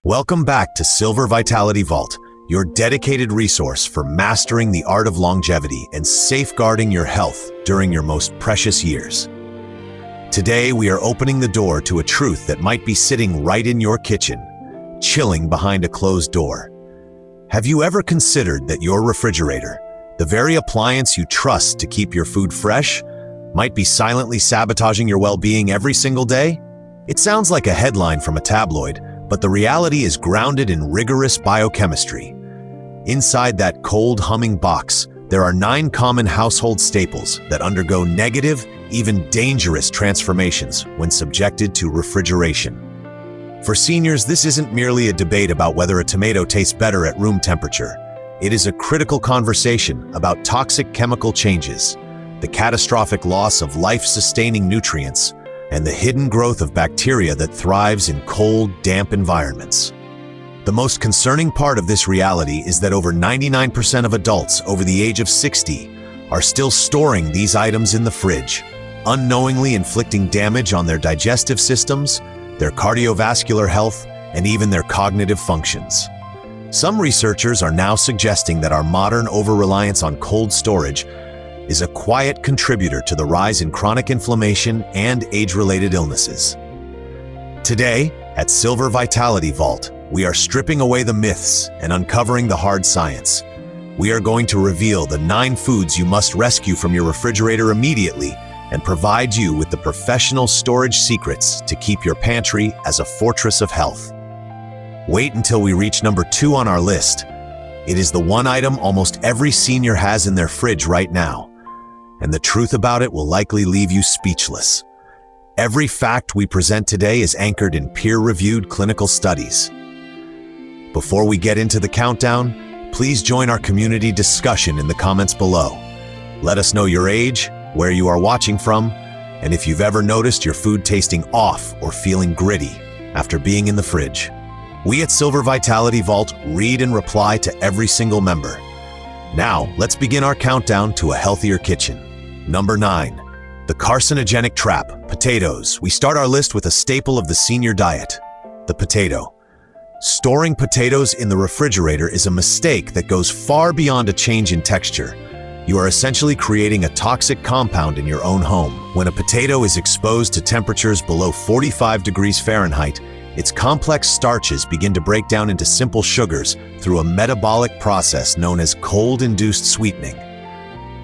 Welcome back to Silver Vitality Vault, your dedicated resource for mastering the art of longevity and safeguarding your health during your most precious years. Today, we are opening the door to a truth that might be sitting right in your kitchen, chilling behind a closed door. Have you ever considered that your refrigerator, the very appliance you trust to keep your food fresh, might be silently sabotaging your well-being every single day? It sounds like a headline from a tabloid, but the reality is grounded in rigorous biochemistry. Inside that cold, humming box, there are 9 common household staples that undergo negative, even dangerous transformations when subjected to refrigeration. For seniors, this isn't merely a debate about whether a tomato tastes better at room temperature. It is a critical conversation about toxic chemical changes, the catastrophic loss of life-sustaining nutrients, and the hidden growth of bacteria that thrives in cold, damp environments. The most concerning part of this reality is that over 99% of adults over the age of 60 are still storing these items in the fridge, unknowingly inflicting damage on their digestive systems, their cardiovascular health, and even their cognitive functions. Some researchers are now suggesting that our modern over-reliance on cold storage is a quiet contributor to the rise in chronic inflammation and age-related illnesses. Today, at Silver Vitality Vault, we are stripping away the myths and uncovering the hard science. We are going to reveal the 9 foods you must rescue from your refrigerator immediately and provide you with the professional storage secrets to keep your pantry as a fortress of health. Wait until we reach number 2 on our list. It is the one item almost every senior has in their fridge right now, and the truth about it will likely leave you speechless. Every fact we present today is anchored in peer-reviewed clinical studies. Before we get into the countdown, please join our community discussion in the comments below. Let us know your age, where you are watching from, and if you've ever noticed your food tasting off or feeling gritty after being in the fridge. We at Silver Vitality Vault read and reply to every single member. Now, let's begin our countdown to a healthier kitchen. Number 9. The carcinogenic trap, potatoes. We start our list with a staple of the senior diet, the potato. Storing potatoes in the refrigerator is a mistake that goes far beyond a change in texture. You are essentially creating a toxic compound in your own home. When a potato is exposed to temperatures below 45 degrees Fahrenheit, its complex starches begin to break down into simple sugars through a metabolic process known as cold-induced sweetening.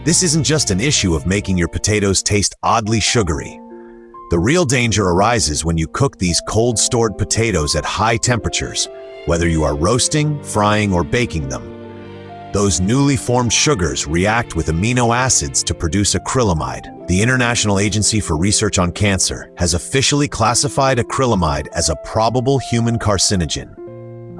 This isn't just an issue of making your potatoes taste oddly sugary. The real danger arises when you cook these cold-stored potatoes at high temperatures, whether you are roasting, frying, or baking them. Those newly formed sugars react with amino acids to produce acrylamide. The International Agency for Research on Cancer has officially classified acrylamide as a probable human carcinogen.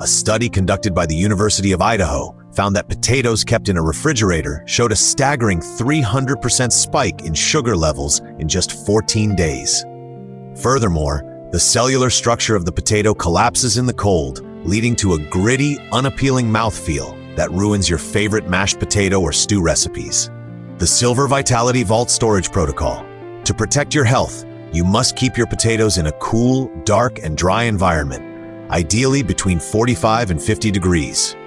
A study conducted by the University of Idaho found that potatoes kept in a refrigerator showed a staggering 300% spike in sugar levels in just 14 days. Furthermore, the cellular structure of the potato collapses in the cold, leading to a gritty, unappealing mouthfeel that ruins your favorite mashed potato or stew recipes. The Silver Vitality Vault Storage Protocol. To protect your health, you must keep your potatoes in a cool, dark, and dry environment, ideally between 45 and 50 degrees.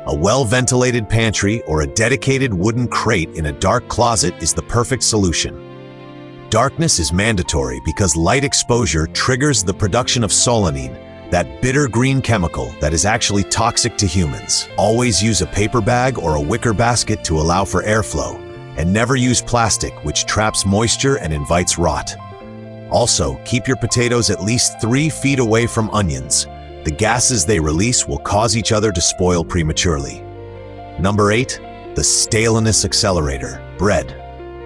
A well-ventilated pantry or a dedicated wooden crate in a dark closet is the perfect solution. Darkness is mandatory because light exposure triggers the production of solanine, that bitter green chemical that is actually toxic to humans. Always use a paper bag or a wicker basket to allow for airflow, and never use plastic, which traps moisture and invites rot. Also, keep your potatoes at least 3 feet away from onions. The gases they release will cause each other to spoil prematurely. Number 8. The staleness accelerator, bread.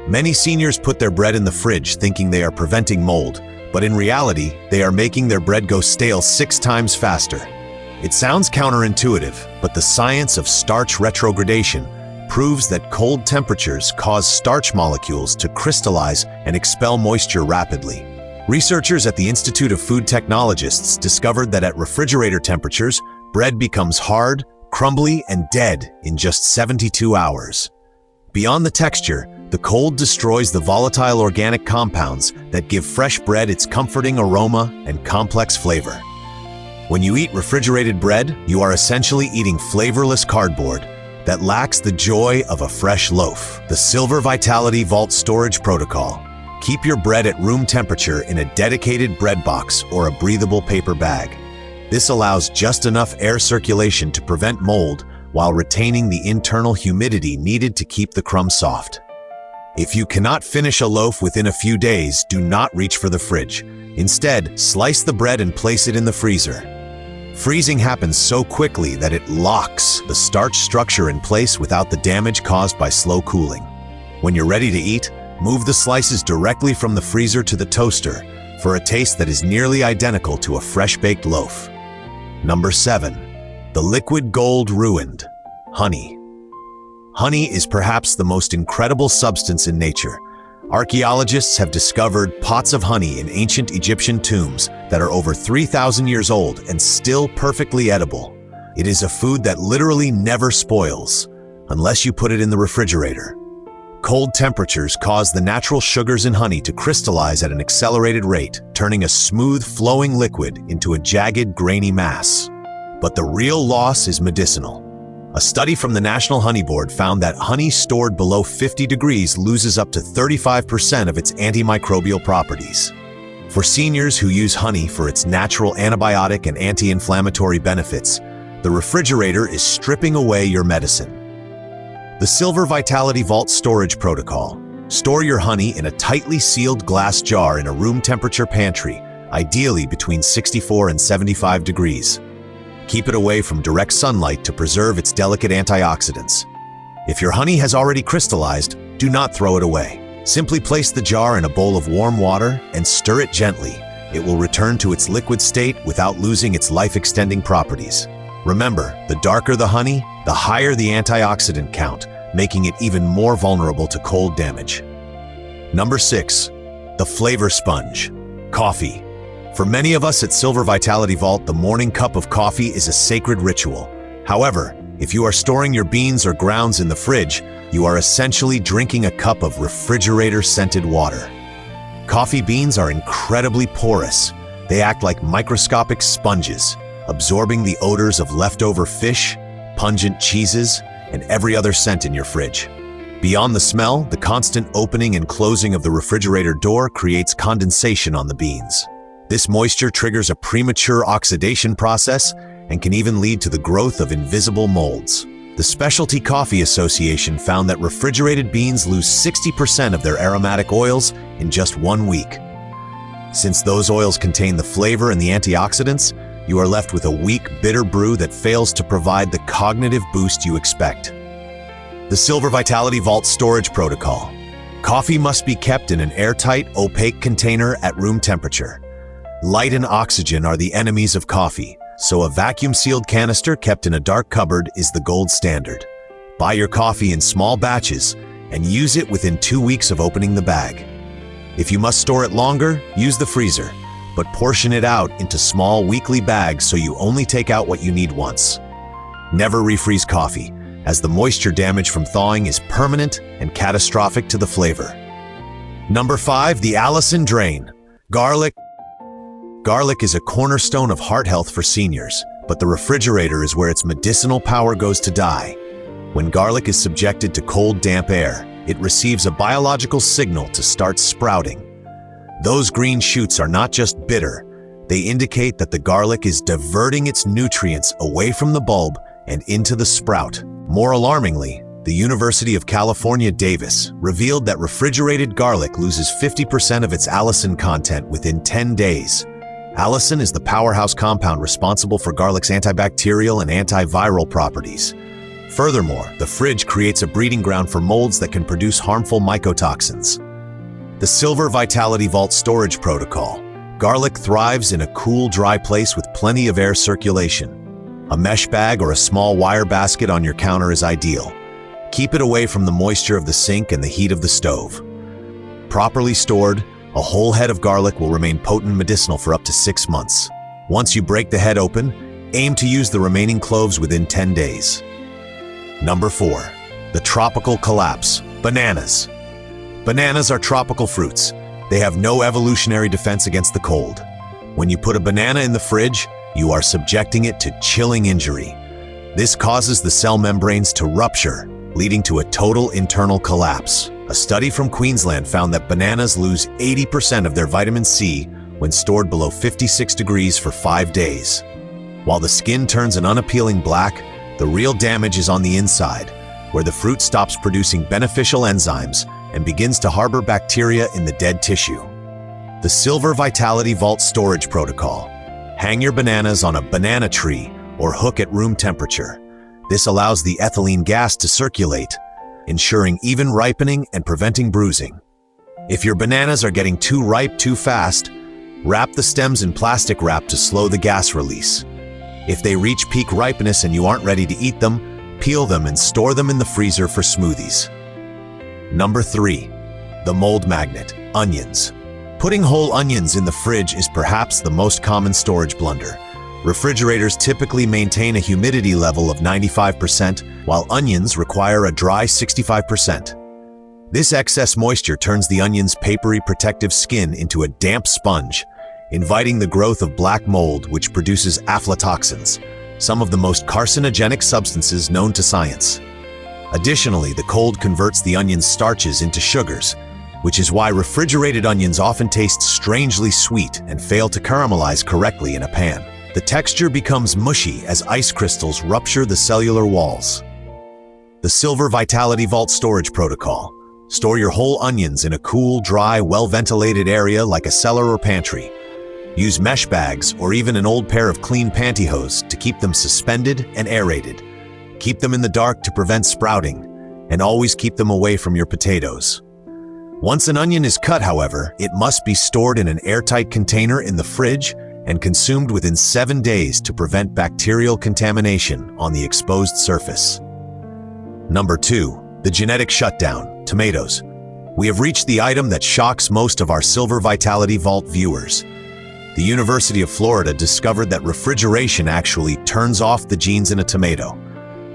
Many seniors put their bread in the fridge thinking they are preventing mold, but in reality, they are making their bread go stale 6 times faster. It sounds counterintuitive, but the science of starch retrogradation proves that cold temperatures cause starch molecules to crystallize and expel moisture rapidly. Researchers at the Institute of Food Technologists discovered that at refrigerator temperatures, bread becomes hard, crumbly, and dead in just 72 hours. Beyond the texture, the cold destroys the volatile organic compounds that give fresh bread its comforting aroma and complex flavor. When you eat refrigerated bread, you are essentially eating flavorless cardboard that lacks the joy of a fresh loaf. The Silver Vitality Vault Storage Protocol. Keep your bread at room temperature in a dedicated bread box or a breathable paper bag. This allows just enough air circulation to prevent mold while retaining the internal humidity needed to keep the crumbs soft. If you cannot finish a loaf within a few days, do not reach for the fridge. Instead, slice the bread and place it in the freezer. Freezing happens so quickly that it locks the starch structure in place without the damage caused by slow cooling. When you're ready to eat, move the slices directly from the freezer to the toaster for a taste that is nearly identical to a fresh-baked loaf. Number 7. The liquid gold ruined. Honey. Honey is perhaps the most incredible substance in nature. Archaeologists have discovered pots of honey in ancient Egyptian tombs that are over 3,000 years old and still perfectly edible. It is a food that literally never spoils, unless you put it in the refrigerator. Cold temperatures cause the natural sugars in honey to crystallize at an accelerated rate, turning a smooth, flowing liquid into a jagged, grainy mass. But the real loss is medicinal. A study from the National Honey Board found that honey stored below 50 degrees loses up to 35% of its antimicrobial properties. For seniors who use honey for its natural antibiotic and anti-inflammatory benefits, the refrigerator is stripping away your medicine. The Silver Vitality Vault Storage Protocol. Store your honey in a tightly sealed glass jar in a room temperature pantry, ideally between 64 and 75 degrees. Keep it away from direct sunlight to preserve its delicate antioxidants. If your honey has already crystallized, do not throw it away. Simply place the jar in a bowl of warm water and stir it gently. It will return to its liquid state without losing its life-extending properties. Remember, the darker the honey, the higher the antioxidant count, making it even more vulnerable to cold damage. Number 6. The flavor sponge. Coffee. For many of us at Silver Vitality Vault, the morning cup of coffee is a sacred ritual. However, if you are storing your beans or grounds in the fridge, you are essentially drinking a cup of refrigerator-scented water. Coffee beans are incredibly porous. They act like microscopic sponges, absorbing the odors of leftover fish, pungent cheeses, and every other scent in your fridge. Beyond the smell, the constant opening and closing of the refrigerator door creates condensation on the beans. This moisture triggers a premature oxidation process and can even lead to the growth of invisible molds. The Specialty Coffee Association found that refrigerated beans lose 60% of their aromatic oils in just 1 week. Since those oils contain the flavor and the antioxidants, you are left with a weak, bitter brew that fails to provide the cognitive boost you expect. The Silver Vitality Vault Storage Protocol. Coffee must be kept in an airtight, opaque container at room temperature. Light and oxygen are the enemies of coffee, so a vacuum-sealed canister kept in a dark cupboard is the gold standard. Buy your coffee in small batches and use it within 2 weeks of opening the bag. If you must store it longer, use the freezer, but portion it out into small weekly bags so you only take out what you need once. Never refreeze coffee, as the moisture damage from thawing is permanent and catastrophic to the flavor. Number 5. The Allison Drain. Garlic. Garlic is a cornerstone of heart health for seniors, but the refrigerator is where its medicinal power goes to die. When garlic is subjected to cold, damp air, it receives a biological signal to start sprouting. Those green shoots are not just bitter, they indicate that the garlic is diverting its nutrients away from the bulb and into the sprout. More alarmingly, the University of California, Davis revealed that refrigerated garlic loses 50% of its allicin content within 10 days. Allicin is the powerhouse compound responsible for garlic's antibacterial and antiviral properties. Furthermore, the fridge creates a breeding ground for molds that can produce harmful mycotoxins. The Silver Vitality Vault Storage Protocol. Garlic thrives in a cool, dry place with plenty of air circulation. A mesh bag or a small wire basket on your counter is ideal. Keep it away from the moisture of the sink and the heat of the stove. Properly stored, a whole head of garlic will remain potent medicinal for up to 6 months. Once you break the head open, aim to use the remaining cloves within 10 days. Number 4. The tropical collapse. Bananas. Bananas are tropical fruits. They have no evolutionary defense against the cold. When you put a banana in the fridge, you are subjecting it to chilling injury. This causes the cell membranes to rupture, leading to a total internal collapse. A study from Queensland found that bananas lose 80% of their vitamin C when stored below 56 degrees for 5 days. While the skin turns an unappealing black, the real damage is on the inside, where the fruit stops producing beneficial enzymes and begins to harbor bacteria in the dead tissue. The Silver Vitality Vault Storage Protocol. Hang your bananas on a banana tree or hook at room temperature. This allows the ethylene gas to circulate, ensuring even ripening and preventing bruising. If your bananas are getting too ripe too fast, wrap the stems in plastic wrap to slow the gas release. If they reach peak ripeness and you aren't ready to eat them, peel them and store them in the freezer for smoothies. Number 3. The mold magnet, onions. Putting whole onions in the fridge is perhaps the most common storage blunder. Refrigerators typically maintain a humidity level of 95%, while onions require a dry 65%. This excess moisture turns the onion's papery protective skin into a damp sponge, inviting the growth of black mold, which produces aflatoxins, some of the most carcinogenic substances known to science. Additionally, the cold converts the onion's starches into sugars, which is why refrigerated onions often taste strangely sweet and fail to caramelize correctly in a pan. The texture becomes mushy as ice crystals rupture the cellular walls. The Silver Vitality Vault Storage Protocol. Store your whole onions in a cool, dry, well-ventilated area like a cellar or pantry. Use mesh bags or even an old pair of clean pantyhose to keep them suspended and aerated. Keep them in the dark to prevent sprouting, and always keep them away from your potatoes. Once an onion is cut, however, it must be stored in an airtight container in the fridge and consumed within 7 days to prevent bacterial contamination on the exposed surface. Number 2. The genetic shutdown, tomatoes. We have reached the item that shocks most of our Silver Vitality Vault viewers. The University of Florida discovered that refrigeration actually turns off the genes in a tomato.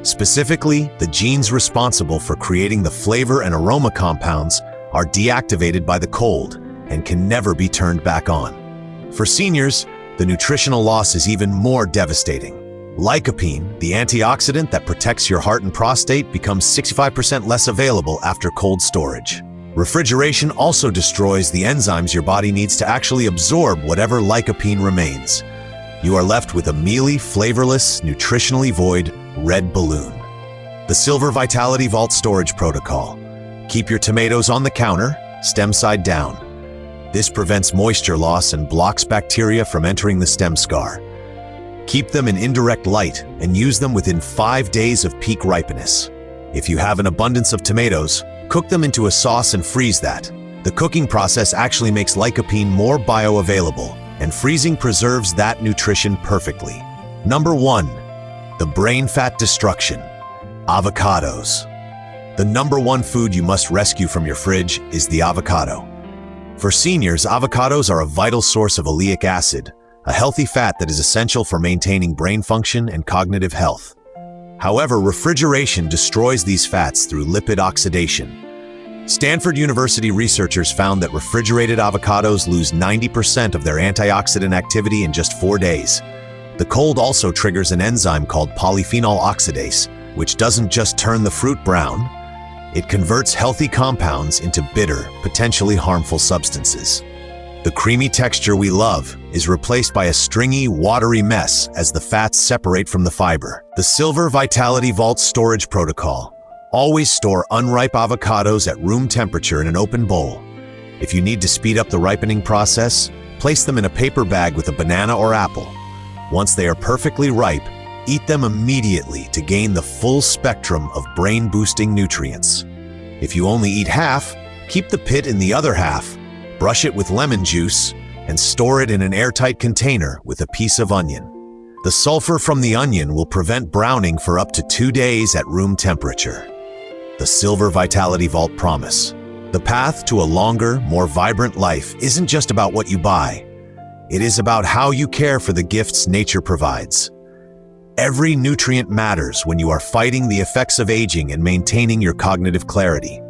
Specifically, the genes responsible for creating the flavor and aroma compounds are deactivated by the cold and can never be turned back on. For seniors, the nutritional loss is even more devastating. Lycopene, the antioxidant that protects your heart and prostate, becomes 65% less available after cold storage. Refrigeration also destroys the enzymes your body needs to actually absorb whatever lycopene remains. You are left with a mealy, flavorless, nutritionally void red balloon. The Silver Vitality Vault Storage Protocol. Keep your tomatoes on the counter, stem side down. This prevents moisture loss and blocks bacteria from entering the stem scar. Keep them in indirect light and use them within 5 days of peak ripeness. If you have an abundance of tomatoes, cook them into a sauce and freeze that. The cooking process actually makes lycopene more bioavailable, and freezing preserves that nutrition perfectly. Number 1. The brain fat destruction, avocados. The number 1 food you must rescue from your fridge is the avocado. For seniors, avocados are a vital source of oleic acid, a healthy fat that is essential for maintaining brain function and cognitive health. However, refrigeration destroys these fats through lipid oxidation. Stanford University researchers found that refrigerated avocados lose 90% of their antioxidant activity in just 4 days. The cold also triggers an enzyme called polyphenol oxidase, which doesn't just turn the fruit brown, it converts healthy compounds into bitter, potentially harmful substances. The creamy texture we love is replaced by a stringy, watery mess as the fats separate from the fiber. The Silver Vitality Vault Storage Protocol. Always store unripe avocados at room temperature in an open bowl. If you need to speed up the ripening process, place them in a paper bag with a banana or apple. Once they are perfectly ripe, eat them immediately to gain the full spectrum of brain-boosting nutrients. If you only eat half, keep the pit in the other half, brush it with lemon juice, and store it in an airtight container with a piece of onion. The sulfur from the onion will prevent browning for up to 2 days at room temperature. The Silver Vitality Vault Promise. The path to a longer, more vibrant life isn't just about what you buy. It is about how you care for the gifts nature provides. Every nutrient matters when you are fighting the effects of aging and maintaining your cognitive clarity.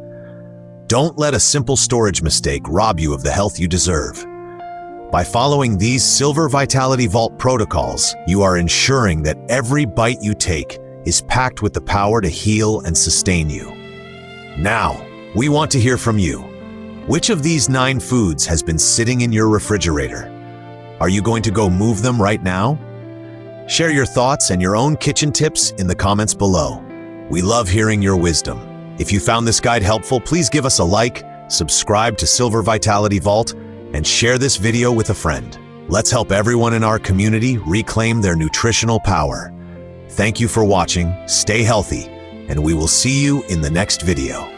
Don't let a simple storage mistake rob you of the health you deserve. By following these Silver Vitality Vault protocols, you are ensuring that every bite you take is packed with the power to heal and sustain you. Now, we want to hear from you. Which of these 9 foods has been sitting in your refrigerator? Are you going to go move them right now? Share your thoughts and your own kitchen tips in the comments below. We love hearing your wisdom. If you found this guide helpful, please give us a like, subscribe to Silver Vitality Vault, and share this video with a friend. Let's help everyone in our community reclaim their nutritional power. Thank you for watching, stay healthy, and we will see you in the next video.